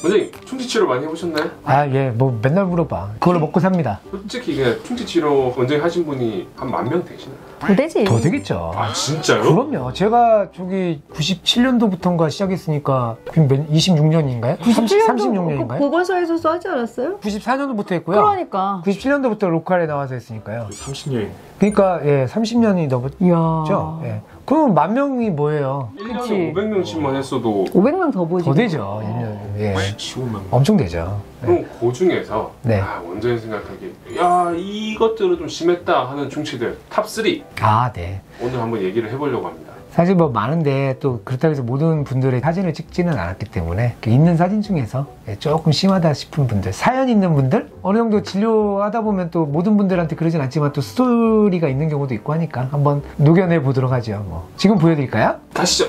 원장님 충치 치료 많이 해보셨나요? 아, 예, 뭐 맨날 물어봐. 그걸로 먹고 삽니다. 솔직히 그냥 충치 치료 원장님 하신 분이 한 10,000명 되시나요? 더 되지. 더 되겠죠. 아 진짜요? 그럼요. 제가 저기 97년도부터인가 시작했으니까 26년인가요? 36년인가요? 보건소에서 하지 않았어요? 94년도부터 했고요. 그러니까. 97년도부터 로컬에 나와서 했으니까요. 30년. 그러니까 예, 30년이 이야. 넘었죠. 예. 그럼 10,000명이 뭐예요? 1년에 그치. 500명씩만 했어도 500명 더 보지. 더 되죠. 1년. 예. 15만. 엄청 되죠. 예. 그럼 그 중에서 네. 원장님 생각하기에 야 이것들은 좀 심했다 하는 충치들 탑3 아, 네. 오늘 한번 얘기를 해보려고 합니다. 사실 뭐 많은데 또 그렇다고 해서 모든 분들의 사진을 찍지는 않았기 때문에 있는 사진 중에서 조금 심하다 싶은 분들, 사연 있는 분들, 어느 정도 진료하다 보면 또 모든 분들한테 그러진 않지만 또 스토리가 있는 경우도 있고 하니까 한번 녹여내 보도록 하죠. 뭐 지금 보여드릴까요? 가시죠.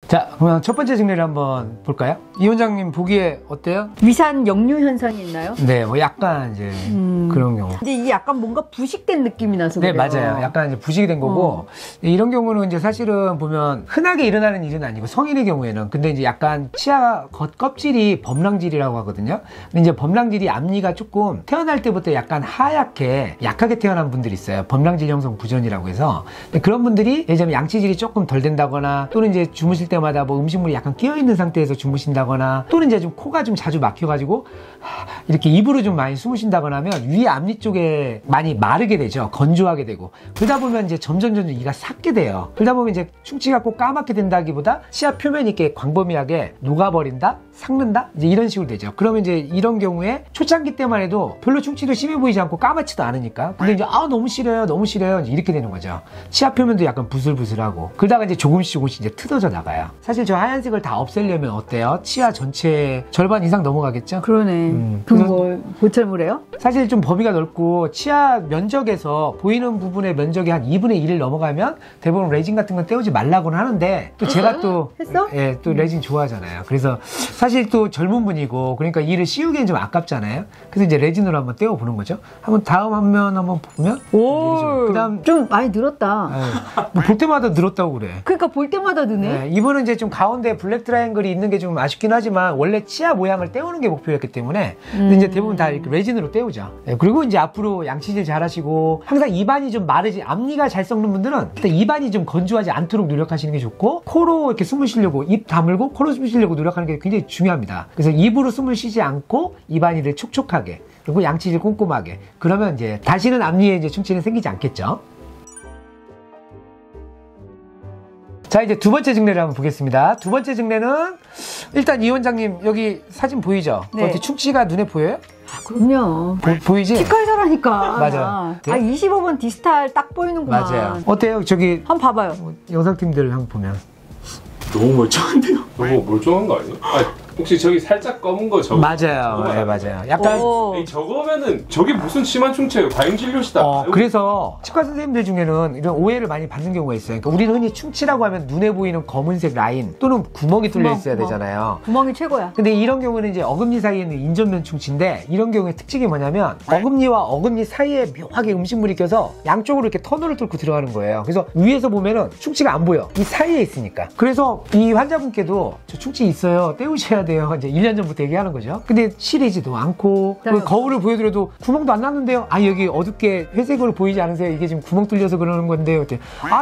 자, 그러면 첫 번째 증례를 한번 볼까요? 이 원장님 보기에 어때요? 위산 역류 현상이 있나요? 네, 뭐 약간 이제 그런 경우. 근데 이게 약간 뭔가 부식된 느낌이 나서 네, 그래요. 맞아요. 약간 이제 부식이 된 거고, 이런 경우는 이제 사실은 보면 흔하게 일어나는 일은 아니고 성인의 경우에는 근데 이제 약간 치아 겉껍질이 범랑질이라고 하거든요. 근데 이제 범랑질이 앞니가 조금 태어날 때부터 약간 약하게 태어난 분들이 있어요. 범랑질 형성 부전이라고 해서. 근데 그런 분들이 예를 들면 양치질이 조금 덜 된다거나 또는 이제 주무실 때마다 뭐 음식물이 약간 끼어 있는 상태에서 주무신다거나 또는 이제 좀 코가 좀 자주 막혀가지고 이렇게 입으로 좀 많이 숨으신다거나 하면 위 앞니 쪽에 많이 마르게 되죠. 건조하게 되고 그러다 보면 이제 점점 이가 삭게 돼요. 그러다 보면 이제 충치가 꼭 까맣게 된다기보다 치아 표면이 이렇게 광범위하게 녹아버린다, 삭는다 이제 이런 식으로 되죠. 그러면 이제 이런 경우에 초창기 때만 해도 별로 충치도 심해 보이지 않고 까맣지도 않으니까 근데 이제 너무 싫어요 이제 이렇게 되는 거죠. 치아 표면도 약간 부슬부슬하고 그러다가 이제 조금씩 이제 트어져 나가요. 사실 저 하얀색을 다 없애려면 어때요? 치아 전체 절반 이상 넘어가겠죠? 그러네. 그럼 뭐 보철물해요? 사실 좀 범위가 넓고 치아 면적에서 보이는 부분의 면적이 한 2분의 1을 넘어가면 대부분 레진 같은 건 떼우지 말라고는 하는데 또 제가 또 했어? 예, 또 레진 좋아하잖아요. 그래서 사실 또 젊은 분이고 그러니까 이를 씌우기엔 좀 아깝잖아요. 그래서 이제 레진으로 한번 떼어 보는 거죠. 한번 다음 화면 한번 보면 오, 그다음 좀 많이 늘었다. 뭐 볼 때마다 늘었다고 그래. 그러니까 볼 때마다 느네. 네, 이분은 이제 좀 가운데 블랙 트라이앵글이 있는 게 좀 아쉽긴 하지만 원래 치아 모양을 떼우는 게 목표였기 때문에 근데 이제 대부분 다 이렇게 레진으로 떼우죠. 네, 그리고 이제 앞으로 양치질 잘 하시고 항상 입안이 좀 마르지 앞니가 잘 썩는 분들은 일단 입안이 좀 건조하지 않도록 노력하시는 게 좋고 코로 이렇게 숨을 쉬려고 입 다물고 코로 숨을 쉬려고 노력하는 게 굉장히 중요합니다. 그래서 입으로 숨을 쉬지 않고 입안이를 촉촉하게 그리고 양치질 꼼꼼하게 그러면 이제 다시는 앞니에 이제 충치는 생기지 않겠죠. 자, 이제 두 번째 증례를 한번 보겠습니다. 두 번째 증례는 일단 이 원장님 여기 사진 보이죠? 네. 어떻게 충치가 눈에 보여요? 그럼요. 보이지? 치과 의사라니까. 맞아요. 네? 25번 디스탈 딱 보이는구만. 맞아요. 어때요? 저기 한번 봐봐요. 영상팀들 한번 보면 너무 멀쩡한데요? 너무 멀쩡한 거 아니에요? 혹시 저기 살짝 검은 거 저거? 맞아요. 네, 맞아요. 약간 오. 저거면은 저게 무슨 심한 충치예요? 과잉진료시다. 그래서 치과 선생님들 중에는 이런 오해를 많이 받는 경우가 있어요. 그러니까 우리는 흔히 충치라고 하면 눈에 보이는 검은색 라인 또는 구멍이 뚫려 있어야 되잖아요. 구멍이 최고야. 근데 이런 경우는 이제 어금니 사이에 있는 인전면 충치인데 이런 경우의 특징이 뭐냐면 어금니와 어금니 사이에 묘하게 음식물이 껴서 양쪽으로 이렇게 터널을 뚫고 들어가는 거예요. 그래서 위에서 보면은 충치가 안 보여. 이 사이에 있으니까. 그래서 이 환자분께도 저 충치 있어요. 떼우셔야 돼요. 이제 1년 전부터 얘기하는 거죠. 근데 시리지도 않고 거울을 보여드려도 구멍도 안 났는데요. 여기 어둡게 회색으로 보이지 않으세요? 이게 지금 구멍 뚫려서 그러는 건데요.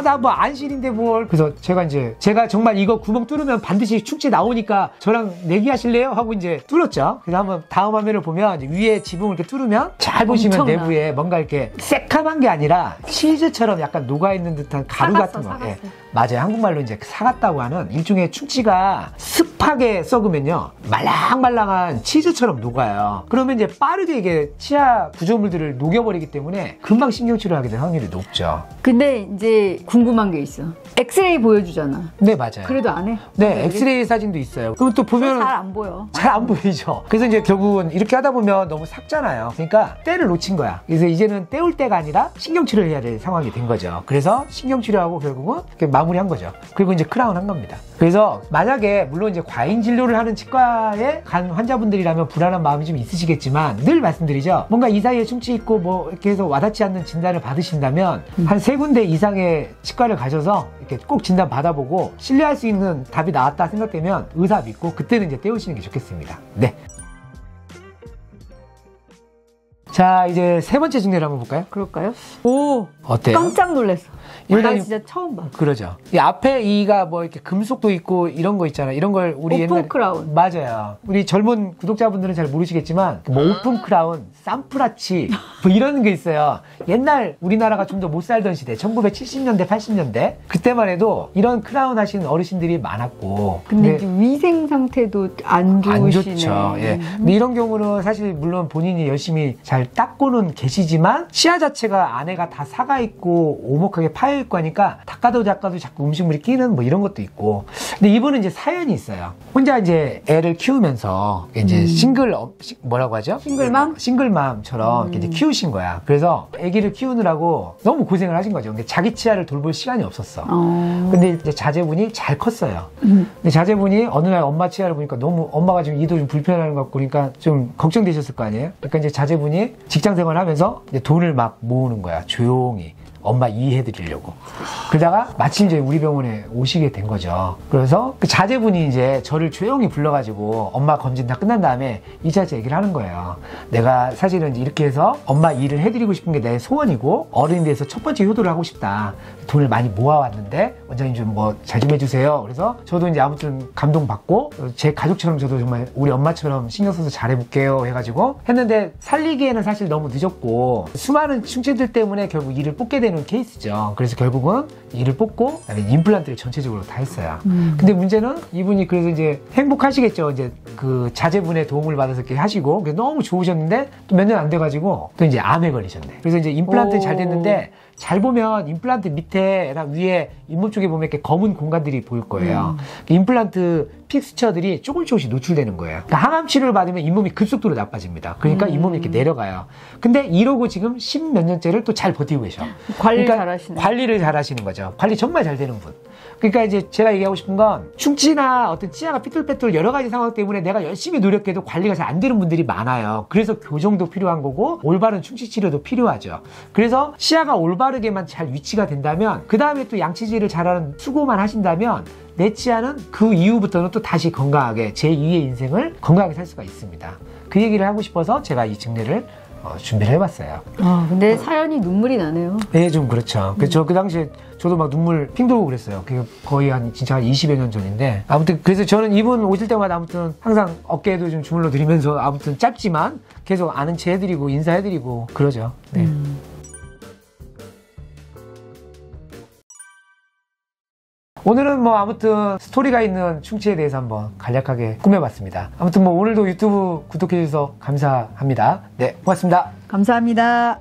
나 뭐 안 시린데 뭘. 그래서 제가 정말 이거 구멍 뚫으면 반드시 충치 나오니까 저랑 내기하실래요? 하고 이제 뚫었죠. 그래서 한번 다음 화면을 보면 위에 지붕을 이렇게 뚫으면 잘 보시면 엄청나. 내부에 뭔가 이렇게 새카만 게 아니라 치즈처럼 약간 녹아있는 듯한 가루 같은 거. 예. 맞아요. 한국말로 이제 사갔다고 하는 일종의 충치가 습하게 썩으면요 말랑말랑한 치즈처럼 녹아요. 그러면 이제 빠르게 이게 치아 구조물들을 녹여버리기 때문에 금방 신경치료를 하게 될 확률이 높죠. 근데 이제 궁금한 게 있어. 엑스레이 보여주잖아. 네, 맞아요. 그래도 안 해? 네, 엑스레이 사진도 있어요. 그럼 또 보면 잘 안 보여. 잘 안 보이죠. 그래서 이제 결국은 이렇게 하다 보면 너무 삭잖아요. 그러니까 때를 놓친 거야. 그래서 이제는 때울 때가 아니라 신경치료를 해야 될 상황이 된 거죠. 그래서 신경치료하고 결국은 마무리한 거죠. 그리고 이제 크라운 한 겁니다. 그래서 만약에 물론 이제 과잉 진료를 하는 치과에 간 환자분들이라면 불안한 마음이 좀 있으시겠지만 늘 말씀드리죠. 뭔가 이 사이에 충치 있고 뭐 이렇게 해서 와닿지 않는 진단을 받으신다면 한 3군데 이상의 치과를 가셔서 이렇게 꼭 진단 받아보고 신뢰할 수 있는 답이 나왔다 생각되면 의사 믿고 그때는 이제 떼우시는 게 좋겠습니다. 네. 자, 이제 3번째 증례를 한번 볼까요? 그럴까요? 오, 어때요? 깜짝 놀랐어. 나 일단은- 진짜 처음 봐. 그러죠. 이 앞에 이가 뭐 이렇게 금속도 있고 이런 거 있잖아요. 이런 걸 우리 오픈 옛날에 크라운. 맞아요. 우리 젊은 구독자분들은 잘 모르시겠지만 뭐 오픈 크라운, 쌈프라치 뭐 이런 게 있어요. 옛날 우리나라가 좀 더 못 살던 시대, 1970년대, 80년대 그때만 해도 이런 크라운 하시는 어르신들이 많았고. 근데 이제 위생 상태도 안 좋으시네. 안 좋죠. 예. 근데 이런 경우는 사실 물론 본인이 열심히 잘 닦고는 계시지만 치아 자체가 안에가 다 사가 있고 오목하게 파여 있고 하니까 닦아도 자꾸 음식물이 끼는 뭐 이런 것도 있고. 근데 이분은 이제 사연이 있어요. 혼자 이제 애를 키우면서 이제 뭐라고 하죠? 싱글맘? 싱글맘처럼 이렇게 이제 키우신 거야. 그래서 아기를 키우느라고 너무 고생을 하신 거죠. 근데 자기 치아를 돌볼 시간이 없었어. 근데 이제 자제분이 잘 컸어요. 근데 자제분이 어느 날 엄마 치아를 보니까 너무 엄마가 지금 이도 좀 불편한 것 같고 그러니까 좀 걱정되셨을 거 아니에요? 그러니까 이제 자제분이 직장 생활 하면서 이제 돈을 막 모으는 거야. 조용히. 엄마 이해해드리려고. 그러다가 마침 이제 우리 병원에 오시게 된 거죠. 그래서 그 자제분이 이제 저를 조용히 불러가지고 엄마 검진 다 끝난 다음에 2차째 얘기를 하는 거예요. 내가 사실은 이렇게 해서 엄마 일을 해드리고 싶은 게 내 소원이고 어른이 돼서 첫 번째 효도를 하고 싶다. 돈을 많이 모아왔는데 원장님 좀 뭐 잘 좀 해주세요. 그래서 저도 이제 아무튼 감동받고 제 가족처럼 저도 정말 우리 엄마처럼 신경 써서 잘해볼게요 해가지고 했는데 살리기에는 사실 너무 늦었고 수많은 충치들 때문에 결국 이를 뽑게 되는 케이스죠. 그래서 결국은 이를 뽑고 그다음에 임플란트를 전체적으로 다 했어요. 근데 문제는 이분이 그래서 이제 행복하시겠죠. 이제 그 자제분의 도움을 받아서 이렇게 하시고 너무 좋으셨는데 또 몇 년 안 돼가지고 또 이제 암에 걸리셨네. 그래서 이제 임플란트 잘 됐는데 잘 보면 임플란트 밑에랑 위에 잇몸 쪽에 보면 이렇게 검은 공간들이 보일 거예요. 임플란트 픽스처들이 조금씩 노출되는 거예요. 그러니까 항암 치료를 받으면 잇몸이 급속도로 나빠집니다. 그러니까 잇몸이 이렇게 내려가요. 근데 이러고 지금 10몇 년째를 또 잘 버티고 계셔. 관리 그러니까 잘하시네. 관리를 잘 하시는 거죠. 관리 정말 잘 되는 분. 그러니까 이제 제가 얘기하고 싶은 건 충치나 어떤 치아가 삐뚤빼뚤 여러 가지 상황 때문에 내가 열심히 노력해도 관리가 잘 안 되는 분들이 많아요. 그래서 교정도 필요한 거고 올바른 충치 치료도 필요하죠. 그래서 치아가 올바르게만 잘 위치가 된다면 그 다음에 또 양치질을 잘하는 수고만 하신다면 내 치아는 그 이후부터는 또 다시 건강하게 제2의 인생을 건강하게 살 수가 있습니다. 그 얘기를 하고 싶어서 제가 이 증례를 준비를 해봤어요. 근데 사연이 눈물이 나네요. 네, 좀 그렇죠. 그래서 그 당시에 저도 막 눈물 핑 돌고 그랬어요. 그게 거의 진짜 한 20여 년 전인데. 아무튼, 그래서 저는 이분 오실 때마다 아무튼 항상 어깨에도 좀 주물러 드리면서 아무튼 짧지만 계속 아는 체 해드리고 인사해드리고 그러죠. 네. 오늘은 뭐 아무튼 스토리가 있는 충치에 대해서 한번 간략하게 꾸며봤습니다. 아무튼 뭐 오늘도 유튜브 구독해주셔서 감사합니다. 네, 고맙습니다. 감사합니다.